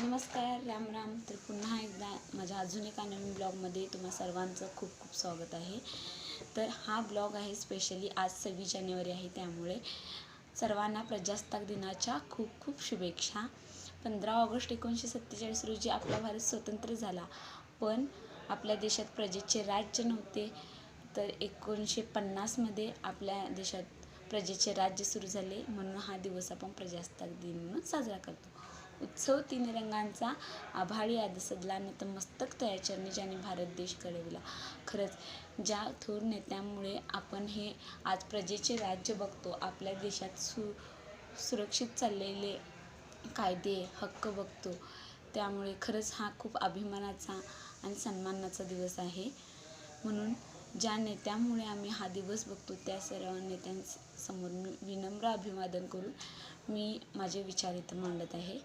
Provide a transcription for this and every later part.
नमस्कार, राम राम. तर पुन्हा एकदा माझ्या अजून एका नवीन ब्लॉगमध्ये तुम्हा सर्वांचं खूप खूप स्वागत आहे. तर हा ब्लॉग आहे स्पेशली आज 26 जानेवारी आहे, त्यामुळे सर्वांना प्रजासत्ताक दिनाच्या खूप खूप शुभेच्छा. 15 ऑगस्ट 1947 रोजी आपला भारत स्वतंत्र झाला, पण आपल्या देशात प्रजेचे राज्य नव्हते. तर 1950मध्ये आपल्या देशात प्रजेचे राज्य सुरू झाले, म्हणून हा दिवस आपण प्रजासत्ताक दिन म्हणून साजरा करतो. उत्सव तीन रंगांचा, आभाळी आदसदला नतमस्तक तयाचरणी ज्याने भारत देश घडविला. खरंच ज्या थोर नेत्यामुळे आपण हे आज प्रजेचे राज्य बघतो, आपल्या देशात सुरक्षित चाललेले कायदे हक्क बघतो, त्यामुळे खरंच हा खूप अभिमानाचा आणि सन्मानाचा दिवस आहे. म्हणून ज्या नेत्यामुळे आम्ही हा दिवस बघतो त्या सर्व नेत्यांसमोर मी विनम्र अभिवादन करून मी माझे विचार इथं मांडत आहे.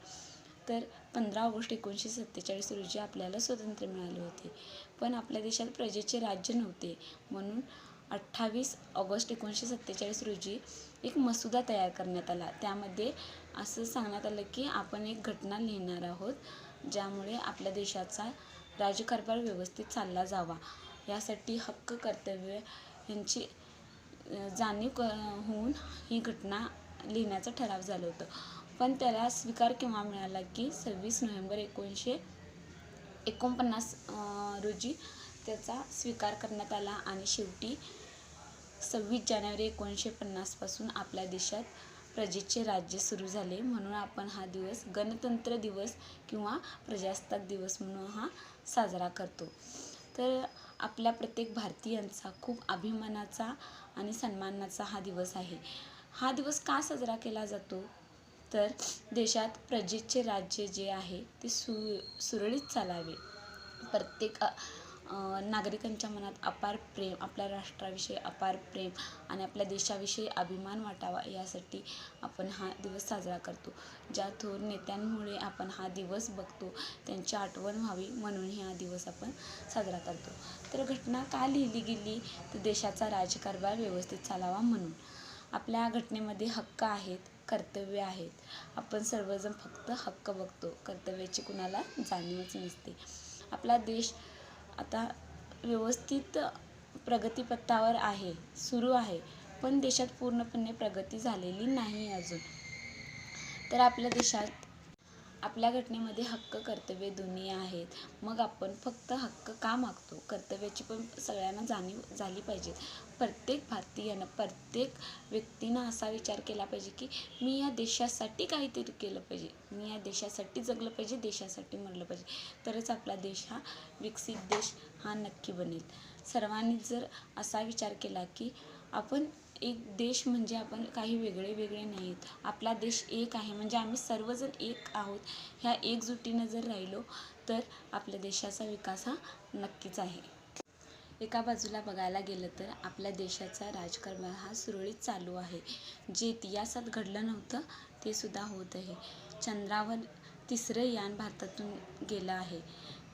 तर 15 ऑगस्ट 1947 रोजी आपल्याला स्वातंत्र्य मिळाले होते, पण आपल्या देशात प्रजेचे राज्य नव्हते. म्हणून 28 ऑगस्ट 1947 रोजी एक मसुदा तयार करण्यात आला. त्यामध्ये असं सांगण्यात आलं की आपण एक घटना लिहिणार आहोत, ज्यामुळे आपल्या देशाचा राज्यकारभार व्यवस्थित चालला जावा. यासाठी हक्क कर्तव्य यांची जाणीव होऊन ही घटना लिहिण्याचं ठराव झालं होतं. पण त्याला स्वीकार केव्हा मिळाला की 26 नोव्हेंबर 1949 रोजी त्याचा स्वीकार करण्यात आला आणि शेवटी 26 जानेवारी 1950 पासून आपल्या देशात प्रजेचे राज्य सुरू झाले. म्हणून आपण हा दिवस गणतंत्र दिवस किंवा प्रजासत्ताक दिवस म्हणून हा साजरा करतो. तर आपल्या प्रत्येक भारतीयांचा खूप अभिमानाचा आणि सन्मानाचा हा दिवस आहे. हा दिवस का साजरा केला जातो, तर देशात प्रजेचे राज्य जे आहे ते सुरळीत चालावे. प्रत्येक नागरिकांच्या मनात अपार प्रेम, आपल्या राष्ट्राविषयी अपार प्रेम आणि आपल्या देशाविषयी अभिमान वाटावा, यासाठी आपण हा दिवस साजरा करतो. ज्या थोर नेत्यांमुळे आपण हा दिवस बघतो त्यांची आठवण व्हावी म्हणून हा दिवस आपण साजरा करतो. तर घटना का लिहिली गेली, तर देशाचा राज्यकारभार व्यवस्थित चालावा म्हणून. आपल्या घटनेमध्ये हक्क आहेत, कर्तव्य आहेत. आपण सर्वजण फक्त हक्क बघतो, कर्तव्याची कुणाला जाणीवच नसते. आपला देश आता व्यवस्थित प्रगतीपथावर आहे, सुरू आहे, पण देशात पूर्णपणे प्रगती झालेली नाही अजून. तर आपल्या देशात आपल्या घटनेमध्ये हक्क कर्तव्य दोन्ही आहेत. मग आपण फक्त हक्क का मागतो, कर्तव्याची पण सगळ्यांना जाणीव झाली पाहिजे. प्रत्येक भारतीयानं, प्रत्येक व्यक्तीनं असा विचार केला पाहिजे की मी या देशासाठी काहीतरी केलं पाहिजे, मी या देशासाठी जगलं पाहिजे, देशासाठी मरलं पाहिजे. तरच आपला देश हा विकसित देश हा नक्की बनेल. सर्वांनी जर असा विचार केला की आपण एक देश म्हणजे आपण काही वेगळे वेगळे नाहीत, आपला देश एक आहे म्हणजे आम्ही सर्वजण एक आहोत, ह्या एकजुटीनं जर राहिलो तर आपल्या देशाचा विकास हा नक्कीच आहे. एका बाजूला बघायला गेलं तर आपल्या देशाचा राजकारभार हा सुरळीत चालू आहे. जे इतिहासात घडलं नव्हतं ते सुद्धा होत आहे. चंद्रावर 3रं यान भारतातून गेलं आहे.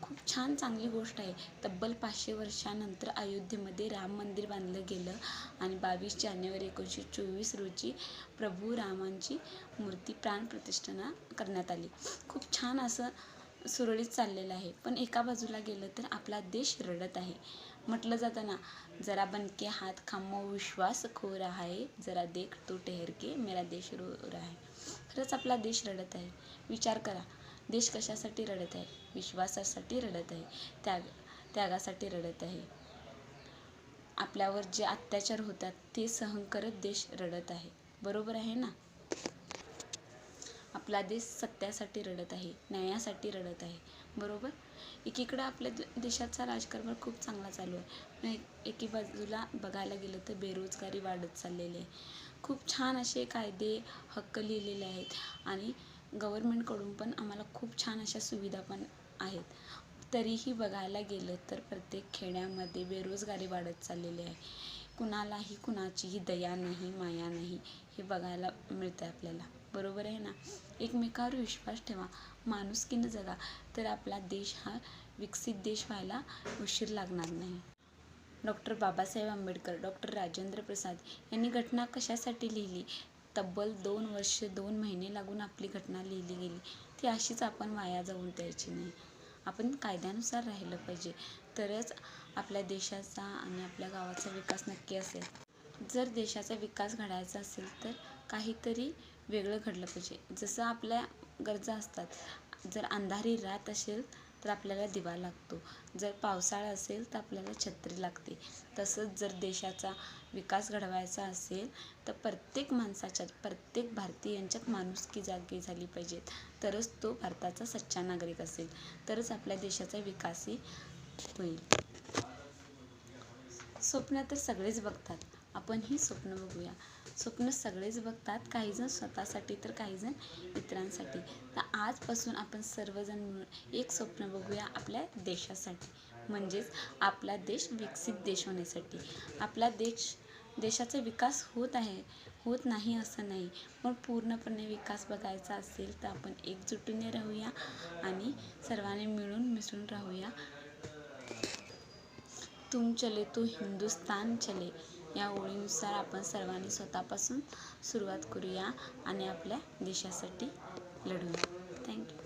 खूप छान चांगली गोष्ट आहे. तब्बल 500 वर्षानंतर अयोध्येमध्ये राम मंदिर बांधलं गेलं आणि 22 जानेवारी 1924 रोजी प्रभू रामांची मूर्ती प्राणप्रतिष्ठा करण्यात आली. खूप छान असं सुरळीत चाललेलं आहे. पण एका बाजूला गेलं तर आपला देश रडत आहे. म्हटलं जातं ना, जरा बनके हात खामो विश्वास खो रहा है, जरा देख तो ठहर के मेरा देश रो रहा है. खरंच आपला देश रडत आहे. विचार करा, देश कशासाठी रडत आहे? विश्वासासाठी रडत आहे, त्यागासाठी रडत आहे. आपल्यावर जे अत्याचार होतात ते सहन करत देश रडत आहे. बरोबर आहे ना? आपला देश सत्यासाठी रडत आहे, न्यायासाठी रडत आहे. बरोबर. एकीकडं आपल्या देशाचा राजकारभार खूप चांगला चालू आहे, पण एकी बाजूला बघायला गेलं तर बेरोजगारी वाढत चाललेली आहे. खूप छान असे कायदे हक्क लिहिलेले आहेत आणि गव्हर्मेंटकडून पण आम्हाला खूप छान अशा सुविधा पण आहेत. तरीही बघायला गेलं तर प्रत्येक खेड्यामध्ये बेरोजगारी वाढत चाललेली आहे. कुणालाही कुणाचीही दया नाही, माया नाही, हे बघायला मिळतं आपल्याला. बरोबर आहे ना? एकमेकावर विश्वास ठेवा, माणुसकीनं जगा, तर आपला देश हा विकसित देश व्हायला उशीर लागणार नाही. डॉक्टर बाबासाहेब आंबेडकर, डॉक्टर राजेंद्र प्रसाद यांनी घटना कशासाठी लिहिली? तब्बल 2 वर्ष 2 महिने लागून आपली घटना लिहिली गेली. ती अशीच आपण वाया जाऊन द्यायची नाही. आपण कायद्यानुसार राहिलं पाहिजे, तरच आपल्या देशाचा आणि आपल्या गावाचा विकास नक्की असेल. जर देशाचा विकास घडायचा असेल तर काहीतरी वेगळं घडलं पाहिजे. जसं आपल्या गरजा असतात. जर अंधारी रात असेल तर आपल्याला दिवा लागतो. जर पावसाळा असेल तर आपल्याला छत्री लागते. तसंच जर देशाचा विकास घडवायचा असेल तर प्रत्येक माणसाच्यात, प्रत्येक भारतीयांच्यात माणुसकी जागी झाली पाहिजे. तरच तो भारताचा सच्चा नागरिक असेल. तरच आपल्या देशाचा विकासही होईल. स्वप्न तर सगळेच बघतात. आपणही स्वप्न बघूया. स्वप्न सगळेच बघतात. काहीजण स्वतःसाठी तर काहीजण इतरांसाठी. तर आजपासून आपण सर्वजण मिळून एक स्वप्न बघूया आपल्या देशासाठी. म्हणजेच आपला देश विकसित देश होण्यासाठी. आपला देशाचा विकास होत नाही असं नाही, पण पूर्णपणे विकास बघायचा असेल तर आपण एकजुटीने राहूया आणि सर्वांनी मिळून मिसळून राहूया. तुम चले तो हिंदुस्तान चले या ओळीनुसार आपण सर्वांनी स्वतःपासून सुरुवात करूया आणि आपल्या देशासाठी लढूया. थँक्यू.